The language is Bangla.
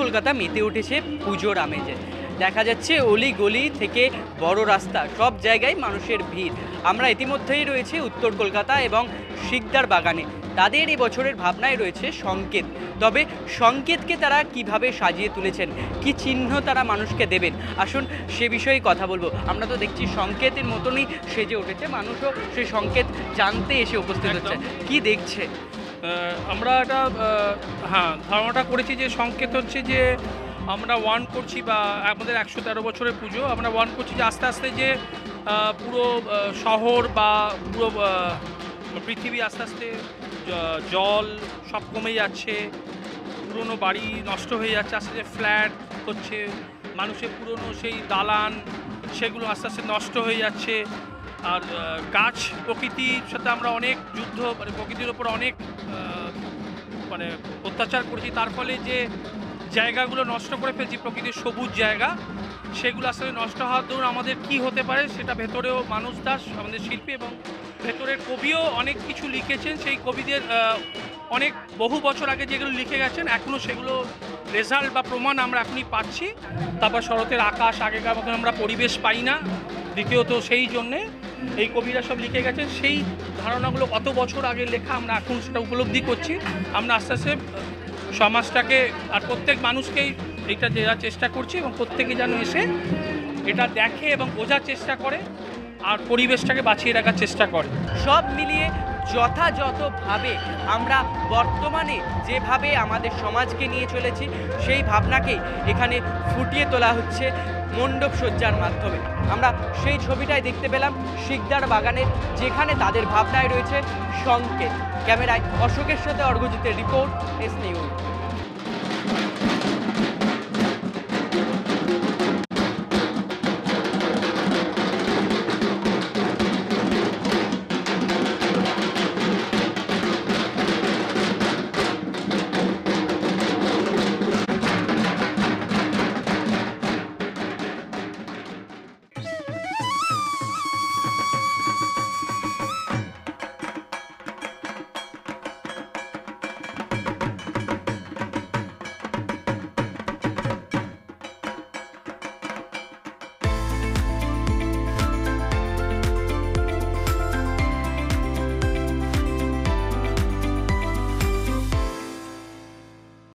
কলকাতা মেতে উঠেছে পুজোর আমেজে। দেখা যাচ্ছে অলি গলি থেকে বড় রাস্তা সব জায়গায় মানুষের ভিড়। আমরা ইতিমধ্যেই রয়েছে উত্তর কলকাতা এবং শিকদার বাগানে। তাদের এই বছরের ভাবনায় রয়েছে সংকেত। তবে সংকেতকে তারা কিভাবে সাজিয়ে তুলেছেন, কি চিহ্ন তারা মানুষকে দেবেন, আসুন সে বিষয়ে কথা বলবো। আমরা তো দেখছি সংকেতের মতনই সেজে উঠেছে, মানুষও সেই সংকেত জানতে এসে উপস্থিত হচ্ছে। কি দেখছে? আমরা এটা ধারণাটা করেছি যে সংকেত হচ্ছে যে আমরা ওয়ান করছি, বা আমাদের 113 বছরের পুজো আমরা ওয়ান করছি যে আস্তে আস্তে যে পুরো শহর বা পুরো পৃথিবী আস্তে আস্তে জল সব কমে যাচ্ছে, পুরনো বাড়ি নষ্ট হয়ে যাচ্ছে, আস্তে আস্তে ফ্ল্যাট হচ্ছে, মানুষের পুরনো সেই দালান সেগুলো আস্তে আস্তে নষ্ট হয়ে যাচ্ছে। আর গাছ প্রকৃতির সাথে আমরা অনেক যুদ্ধ, মানে প্রকৃতির ওপর অনেক মানে অত্যাচার করেছি, তার ফলে যে জায়গাগুলো নষ্ট করে ফেলছি, প্রকৃতির সবুজ জায়গা, সেগুলো আসলে নষ্ট হওয়ার দরুন আমাদের কি হতে পারে সেটা ভেতরেও মানুষ দাস আমাদের শিল্পী এবং ভেতরের কবিও অনেক কিছু লিখেছেন। সেই কবিদের অনেক বহু বছর আগে যেগুলো লিখে গেছেন এখনও সেগুলো রেজাল্ট বা প্রমাণ আমরা এখনই পাচ্ছি। তারপর শরতের আকাশ আগেকার মতন আমরা পরিবেশ পাই না, দ্বিতীয়ত সেই জন্যে এই কবিরা সব লিখে গেছেন, সেই ধারণাগুলো কত বছর আগে লেখা আমরা এখন সেটা উপলব্ধি করছি। আমরা আস্তে আস্তে সমাজটাকে আর প্রত্যেক মানুষকেই এটা দেওয়ার চেষ্টা করছি এবং প্রত্যেকে যেন এসে এটা দেখে এবং বোঝার চেষ্টা করে আর পরিবেশটাকে বাঁচিয়ে রাখার চেষ্টা করে। সব মিলিয়ে যথাযথভাবে আমরা বর্তমানে যেভাবে আমাদের সমাজকে নিয়ে চলেছি সেই ভাবনাকেই এখানে ফুটিয়ে তোলা হচ্ছে মণ্ডপ সজ্জার মাধ্যমে। আমরা সেই ছবিটাই দেখতে পেলাম শিকদার বাগানে, যেখানে তাদের ভাবনায় রয়েছে সংকেত। ক্যামেরায় অশোকের সাথে অর্ঘ্যজিতের রিপোর্ট, এস নিউজ।